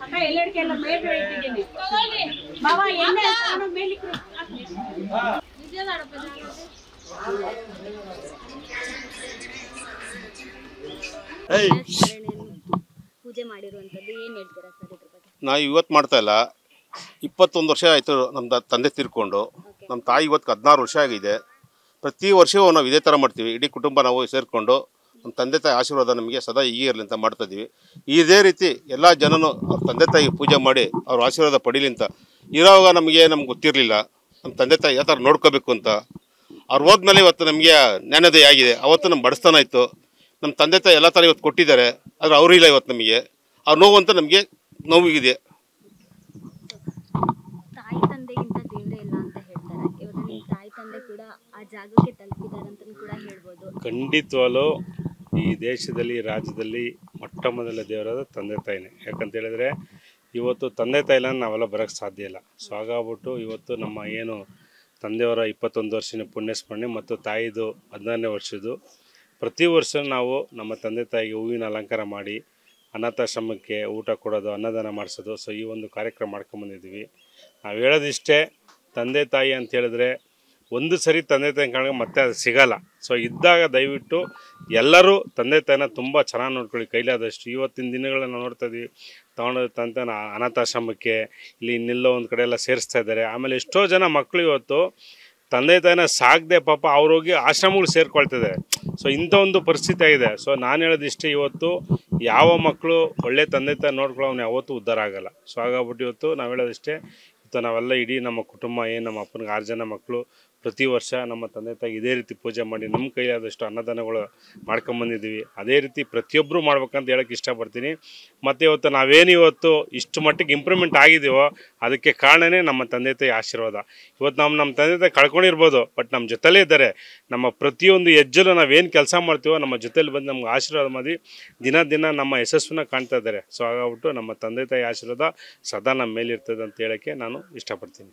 ಅಕ್ಕ ಎಲ್ಲರಿಗೆಲ್ಲ ಮೇಲೆ ಇಟ್ಟಿದ್ದೀನಿ ಬಾಬಾ ಎಣ್ಣೆ ಹಾಕೊಂಡು ಮೇಲೆ ಪೂಜೆ ಮಾಡಿರುವಂತದ್ದು ಏನು ಹೇಳ್ತೀರಾ ಸರ್ ಇದ್ರ ಬಗ್ಗೆ? ನಾವು ಇವತ್ತು ಮಾಡ್ತಾ ಇಲ್ಲ, 21 ವರ್ಷ ಆಯಿತು ನಮ್ಮ ತಂದೆ ತೀರ್ಕೊಂಡು. ನಮ್ಮ ತಾಯಿ ಇವತ್ತು 16 ವರ್ಷ ಆಗಿದೆ. ಪ್ರತಿ ವರ್ಷವೂ ನಾವು ಇದೇ ಥರ ಮಾಡ್ತೀವಿ. ಇಡೀ ಕುಟುಂಬ ನಾವು ಸೇರಿಕೊಂಡು ನಮ್ಮ ತಂದೆ ತಾಯಿ ಆಶೀರ್ವಾದ ನಮಗೆ ಸದಾ ಹೀಗೆ ಇರಲಿ ಅಂತ ಮಾಡ್ತಾಯಿದ್ದೀವಿ. ಇದೇ ರೀತಿ ಎಲ್ಲ ಜನನೂ ಅವ್ರ ತಂದೆ ತಾಯಿ ಪೂಜೆ ಮಾಡಿ ಅವ್ರ ಆಶೀರ್ವಾದ ಪಡೀಲಿ ಅಂತ. ಇರೋವಾಗ ನಮಗೆ ಗೊತ್ತಿರಲಿಲ್ಲ ನಮ್ಮ ತಂದೆ ತಾಯಿ ಯಾವ ಥರ ನೋಡ್ಕೋಬೇಕು ಅಂತ. ಅವ್ರು ಹೋದ್ಮೇಲೆ ಇವತ್ತು ನಮಗೆ ಜ್ಞಾನೋದಯ ಆಗಿದೆ. ಅವತ್ತು ನಮ್ಮ ಬಡಸ್ತಾನ ಇತ್ತು. ನಮ್ಮ ತಂದೆ ತಾಯಿ ಎಲ್ಲ ಥರ ಇವತ್ತು ಕೊಟ್ಟಿದ್ದಾರೆ, ಆದರೆ ಅವರು ಇಲ್ಲ ಇವತ್ತು ನಮಗೆ. ಅವ್ರ ನೋವು ಅಂತ ನಮಗೆ ನೋವಿಗಿದೆ. ತಾಯಿ ತಂದೆಗಿಂತ ದೇವರೇ ಇಲ್ಲ ಅಂತ ಹೇಳ್ತಾರೆ. ಇವಾಗ ನಿಮ್ಮ ತಾಯಿ ತಂದೆ ಕೂಡ ಆ ಜಾಗಕ್ಕೆ ತಲುಪಿದ್ದಾರೆ ಅಂತ ಕೂಡ ಹೇಳ್ಬೋದು. ಖಂಡಿತವಾಗ್ಲೂ ಈ ದೇಶದಲ್ಲಿ ರಾಜ್ಯದಲ್ಲಿ ಮೊಟ್ಟ ಮೊದಲ ದೇವರಾದ ತಂದೆ ತಾಯಿನೇ. ಯಾಕಂತ ಹೇಳಿದ್ರೆ ಇವತ್ತು ತಂದೆ ತಾಯಿಲ್ಲ ನಾವೆಲ್ಲ ಬರೋಕ್ಕೆ ಸಾಧ್ಯ ಇಲ್ಲ. ಸೊ ಹಾಗಾಗ್ಬಿಟ್ಟು ಇವತ್ತು ನಮ್ಮ ಏನು ತಂದೆಯವರ 21 ವರ್ಷದ ಪುಣ್ಯಸ್ಮರಣೆ ಮತ್ತು ತಾಯಿದು 16ನೇ ವರ್ಷದ್ದು ಪ್ರತಿ ವರ್ಷ ನಾವು ನಮ್ಮ ತಂದೆ ತಾಯಿಗೆ ಹೂವಿನ ಅಲಂಕಾರ ಮಾಡಿ ಅನಾಥಾಶ್ರಮಕ್ಕೆ ಊಟ ಕೊಡೋದು, ಅನ್ನದಾನ ಮಾಡಿಸೋದು. ಸೊ ಈ ಒಂದು ಕಾರ್ಯಕ್ರಮ ಮಾಡ್ಕೊಂಬಂದಿದ್ದೀವಿ. ನಾವು ಹೇಳೋದಿಷ್ಟೇ, ತಂದೆ ತಾಯಿ ಅಂತ ಹೇಳಿದ್ರೆ ಒಂದು ಸರಿ ತಂದೆ ತಾಯಿ ಕಾಣಕ್ಕೆ ಮತ್ತೆ ಅದು ಸಿಗೋಲ್ಲ. ಸೊ ಇದ್ದಾಗ ದಯವಿಟ್ಟು ಎಲ್ಲರೂ ತಂದೆ ತಾಯಿನ ತುಂಬ ಚೆನ್ನಾಗಿ ನೋಡ್ಕೊಳ್ಳಿ ಕೈಲಾದಷ್ಟು. ಇವತ್ತಿನ ದಿನಗಳನ್ನು ನೋಡ್ತಾ ಇದ್ದೀವಿ, ತೊಗೊಂಡು ತಂದೆ ಅನಾಥಾಶ್ರಮಕ್ಕೆ ಇಲ್ಲಿ ಇನ್ನೆಲ್ಲೋ ಒಂದು ಕಡೆ ಎಲ್ಲ ಸೇರಿಸ್ತಾ ಇದ್ದಾರೆ. ಆಮೇಲೆ ಎಷ್ಟೋ ಜನ ಮಕ್ಕಳು ಇವತ್ತು ತಂದೆ ತಾಯಿನ ಸಾಕದೆ ಪಾಪ ಅವ್ರೋಗಿ ಆಶ್ರಮಗಳು ಸೇರ್ಕೊಳ್ತಿದ್ದಾರೆ. ಸೊ ಇಂಥ ಒಂದು ಪರಿಸ್ಥಿತಿ ಆಗಿದೆ. ಸೊ ನಾನು ಹೇಳೋದಿಷ್ಟೇ, ಇವತ್ತು ಯಾವ ಮಕ್ಕಳು ಒಳ್ಳೆ ತಂದೆ ತಾಯಿ ನೋಡ್ಕೊಳ್ಳೋನು ಯಾವತ್ತೂ ಉದ್ಧಾರ ಆಗೋಲ್ಲ. ಸೊ ಹಾಗಾಗ್ಬಿಟ್ಟು ಇವತ್ತು ನಾವು ಹೇಳೋದಿಷ್ಟೇ, ಇವತ್ತು ನಾವೆಲ್ಲ ಇಡೀ ನಮ್ಮ ಕುಟುಂಬ ಏನು ನಮ್ಮ ಅಪ್ಪನಿಗೆ 6 ಜನ ಮಕ್ಕಳು ಪ್ರತಿ ವರ್ಷ ನಮ್ಮ ತಂದೆ ತಾಯಿ ಇದೇ ರೀತಿ ಪೂಜೆ ಮಾಡಿ ನಮ್ಮ ಕೈಲಾದಷ್ಟು ಅನ್ನದಾನಗಳು ಮಾಡ್ಕೊಂಬಂದಿದ್ದೀವಿ. ಅದೇ ರೀತಿ ಪ್ರತಿಯೊಬ್ಬರು ಮಾಡ್ಬೇಕಂತ ಹೇಳೋಕ್ಕೆ ಇಷ್ಟಪಡ್ತೀನಿ. ಮತ್ತು ಇವತ್ತು ನಾವೇನು ಇವತ್ತು ಇಷ್ಟು ಮಟ್ಟಿಗೆ ಇಂಪ್ರೂವ್ಮೆಂಟ್ ಆಗಿದ್ದೀವೋ ಅದಕ್ಕೆ ಕಾರಣವೇ ನಮ್ಮ ತಂದೆ ತಾಯಿ ಆಶೀರ್ವಾದ. ಇವತ್ತು ನಮ್ಮ ತಂದೆ ತಾಯಿ ಕಳ್ಕೊಂಡಿರ್ಬೋದು, ಬಟ್ ನಮ್ಮ ಜೊತೆಲೇ ಇದ್ದಾರೆ. ನಮ್ಮ ಪ್ರತಿಯೊಂದು ಹೆಜ್ಜೆಲೂ ನಾವೇನು ಕೆಲಸ ಮಾಡ್ತೀವೋ ನಮ್ಮ ಜೊತೆಲಿ ಬಂದು ನಮ್ಗೆ ಆಶೀರ್ವಾದ ಮಾಡಿ ದಿನ ನಮ್ಮ ಯಶಸ್ಸನ್ನ ಕಾಣ್ತಾ ಇದ್ದಾರೆ. ಸೊ ಹಾಗಾಗ್ಬಿಟ್ಟು ನಮ್ಮ ತಂದೆ ತಾಯಿ ಆಶೀರ್ವಾದ ಸದಾ ನಮ್ಮ ಮೇಲಿರ್ತದೆ ಅಂತ ಹೇಳೋಕ್ಕೆ ನಾನು ಇಷ್ಟಪಡ್ತೀನಿ.